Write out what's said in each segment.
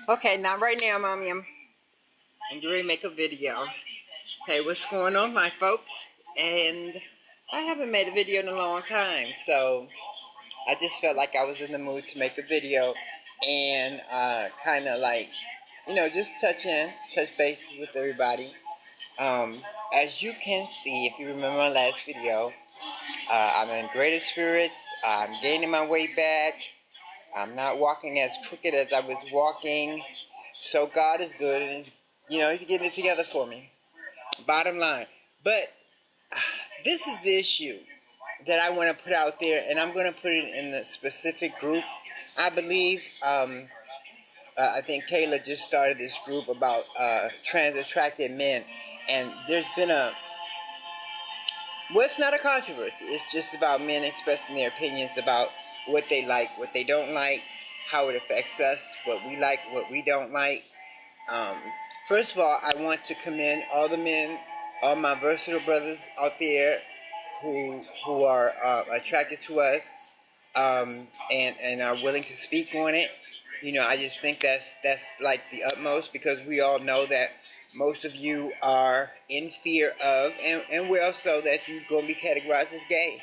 Okay, now right now, Mommy, I'm getting ready to make a video. Hey, what's going on, my folks? And I haven't made a video in a long time, so I just felt like I was in the mood to make a video and kind of like, just touch bases with everybody. As you can see, if you remember my last video, I'm in greater spirits. I'm gaining my way back. I'm not walking as crooked as I was walking. So God is good, and He's getting it together for me. Bottom line. But this is the issue that I want to put out there, and I'm going to put it in the specific group. I believe, I think Kayla just started this group about trans-attracted men, and there's been well, it's not a controversy. It's just about men expressing their opinions about what they like, what they don't like, how it affects us, what we like, what we don't like. Um, First of all, I want to commend all the men, all my versatile brothers out there who are attracted to us, and are willing to speak on it. I just think that's like the utmost, because we all know that most of you are in fear of, and well, so that you're going to be categorized as gay.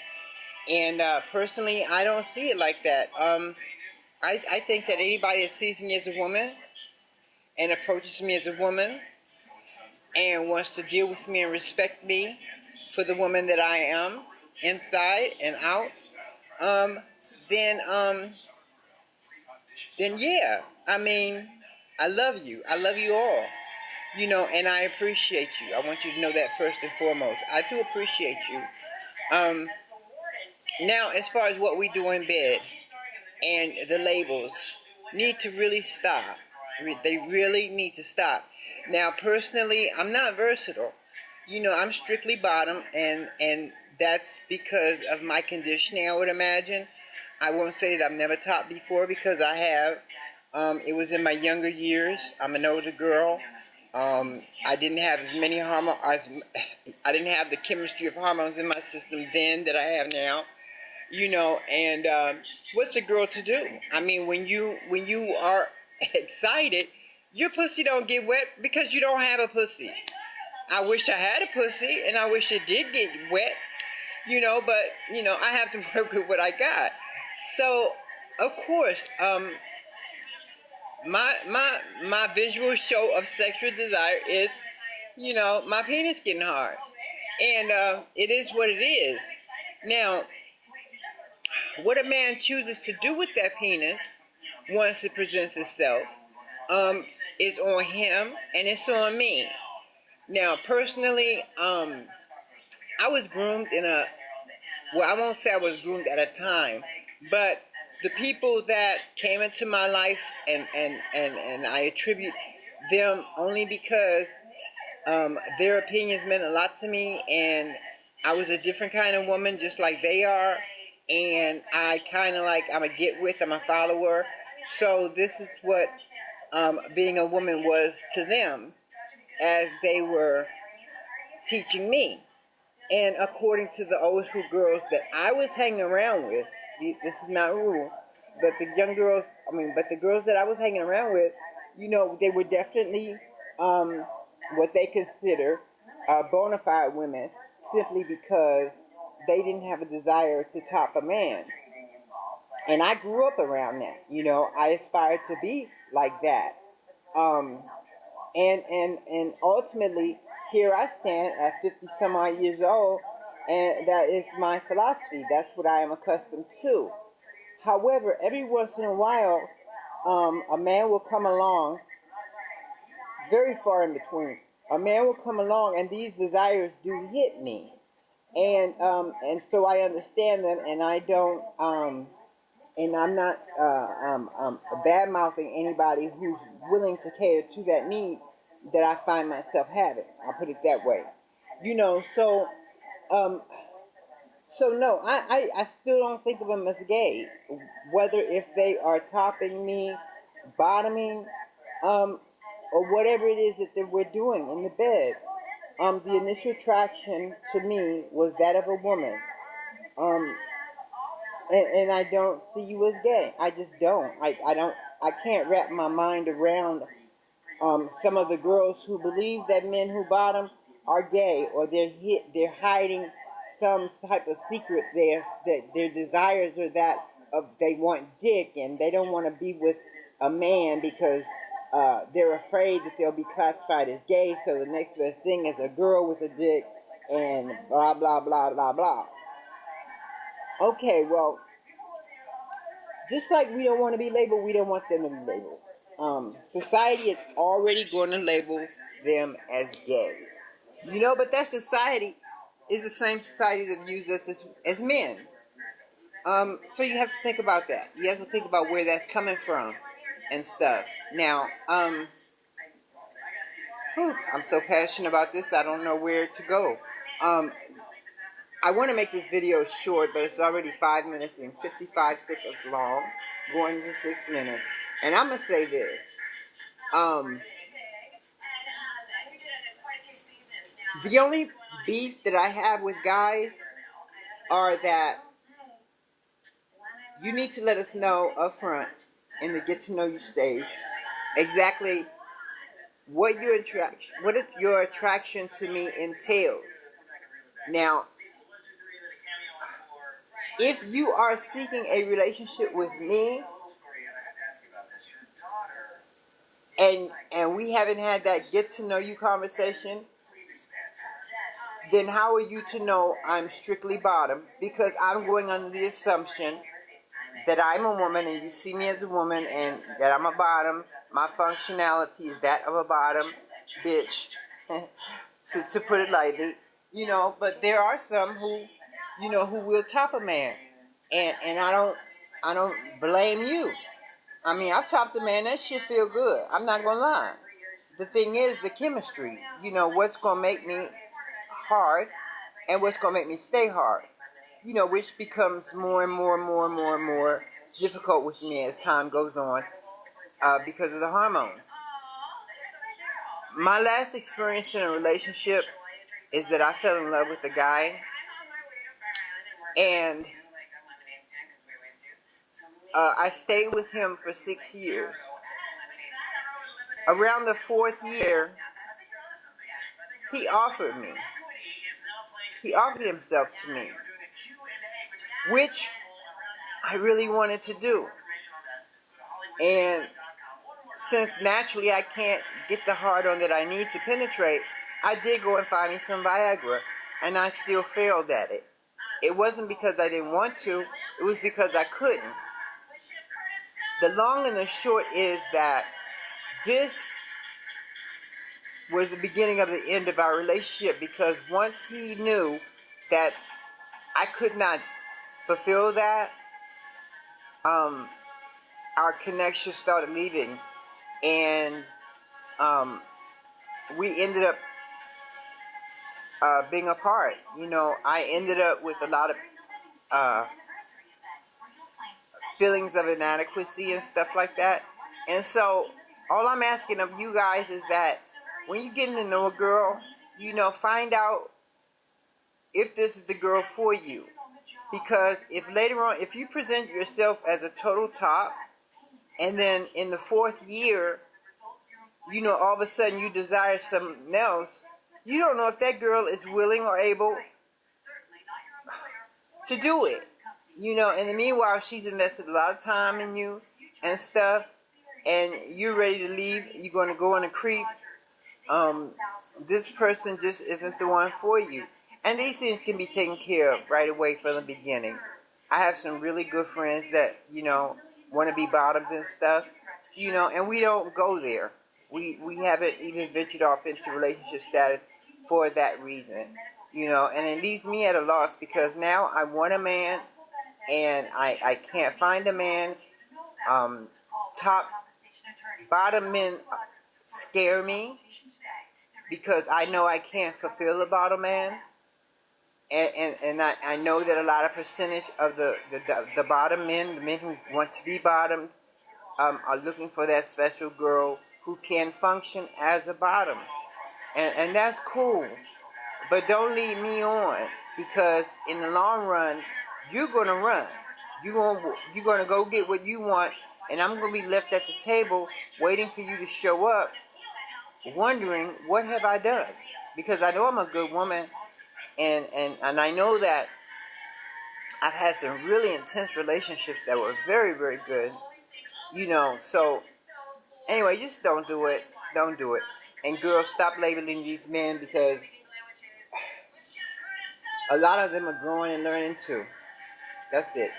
And personally, I don't see it like that. I think that anybody that sees me as a woman and approaches me as a woman and wants to deal with me and respect me for the woman that I am, inside and out, then yeah, I mean, I love you. I love you all. And I appreciate you. I want you to know that first and foremost. I do appreciate you. Now, as far as what we do in bed and the labels need to really stop. They really need to stop. Now, personally, I'm not versatile. I'm strictly bottom, and that's because of my conditioning, I would imagine. I won't say that I've never top before, because I have. It was in my younger years. I'm an older girl. I didn't have as many hormones. I didn't have the chemistry of hormones in my system then that I have now. And what's a girl to do? I mean, when you are excited, your pussy don't get wet because you don't have a pussy. I wish I had a pussy, and I wish it did get wet, but I have to work with what I got. So, of course, my visual show of sexual desire is, my penis getting hard, and it is what it is. Now, what a man chooses to do with that penis once it presents itself is on him, and it's on me. Now, personally, I was groomed I won't say I was groomed at a time, but the people that came into my life, and I attribute them only because their opinions meant a lot to me, and I was a different kind of woman, just like they are, and I kind of like, I'm a follower. So this is what being a woman was to them, as they were teaching me. And according to the old school girls that I was hanging around with, this is not rule, but the girls that I was hanging around with, they were definitely what they consider bona fide women, simply because they didn't have a desire to top a man. And I grew up around that. I aspired to be like that. And ultimately, here I stand at 50 some odd years old, and that is my philosophy. That's what I am accustomed to. However, every once in a while, a man will come along, very far in between. A man will come along, and these desires do hit me, and so I understand them, and I don't, and I'm not bad mouthing anybody who's willing to cater to that need that I find myself having. I'll put it that way. So no, I still don't think of them as gay, whether if they are topping me, bottoming, or whatever it is that we're doing in the bed. The initial attraction to me was that of a woman. And I don't see you as gay. I just don't. I can't wrap my mind around some of the girls who believe that men who bottom are gay, or they're hiding some type of secret there, that their desires are that of they want dick and they don't want to be with a man because they're afraid that they'll be classified as gay, so the next best thing is a girl with a dick and blah blah blah blah blah. Okay, well, just like we don't want to be labeled, we don't want them to be labeled. Society is already going to label them as gay. You know, but that society is the same society that views us as men. So you have to think about that. You have to think about where that's coming from and stuff. Now, I'm so passionate about this, I don't know where to go. I want to make this video short, but it's already 5 minutes and 55 seconds long, going to 6 minutes. And I'm going to say this. The only beef that I have with guys are that you need to let us know up front in the get to know you stage exactly what your attraction to me entails. Now, if you are seeking a relationship with me and we haven't had that get to know you conversation, then how are you to know I'm strictly bottom? Because I'm going under the assumption that I'm a woman and you see me as a woman and that I'm a bottom. My functionality is that of a bottom bitch, to put it lightly. You know, but there are some who, you know, who will top a man. And I don't blame you. I mean, I've topped a man, that shit feel good. I'm not gonna lie. The thing is the chemistry. You know, what's gonna make me hard and what's gonna make me stay hard. You know, which becomes more and more difficult with me as time goes on because of the hormones. My last experience in a relationship is that I fell in love with a guy, and I stayed with him for 6 years. Around the 4th year, he offered himself to me, which I really wanted to do. And since naturally I can't get the hard on that I need to penetrate, I did go and find me some Viagra, and I still failed at it. It wasn't because I didn't want to, it was because I couldn't. The long and the short is that this was the beginning of the end of our relationship, because once he knew that I could not fulfill that, our connection started leaving, and we ended up being apart. You know, I ended up with a lot of feelings of inadequacy and stuff like that. And so all I'm asking of you guys is that when you're getting to know a girl, you know, find out if this is the girl for you. Because if later on, if you present yourself as a total top, and then in the 4th year, you know, all of a sudden you desire something else, you don't know if that girl is willing or able to do it. You know, in the meanwhile, she's invested a lot of time in you and stuff, and you're ready to leave, you're going to go on a creep. This person just isn't the one for you. And these things can be taken care of right away from the beginning. I have some really good friends that, you know, want to be bottomed and stuff, you know, and we don't go there. We haven't even ventured off into relationship status for that reason, you know, and it leaves me at a loss, because now I want a man and I can't find a man. Bottom men scare me because I know I can't fulfill a bottom man. And I know that a lot of percentage of the bottom men, the men who want to be bottomed, are looking for that special girl who can function as a bottom. And that's cool. But don't lead me on, because in the long run, you're going to run. You're going to go get what you want, And I'm going to be left at the table waiting for you to show up, wondering, what have I done? Because I know I'm a good woman, and I know that I've had some really intense relationships that were very, very good. So anyway, just don't do it. Don't do it. And girls, stop labeling these men, because a lot of them are growing and learning too. That's it.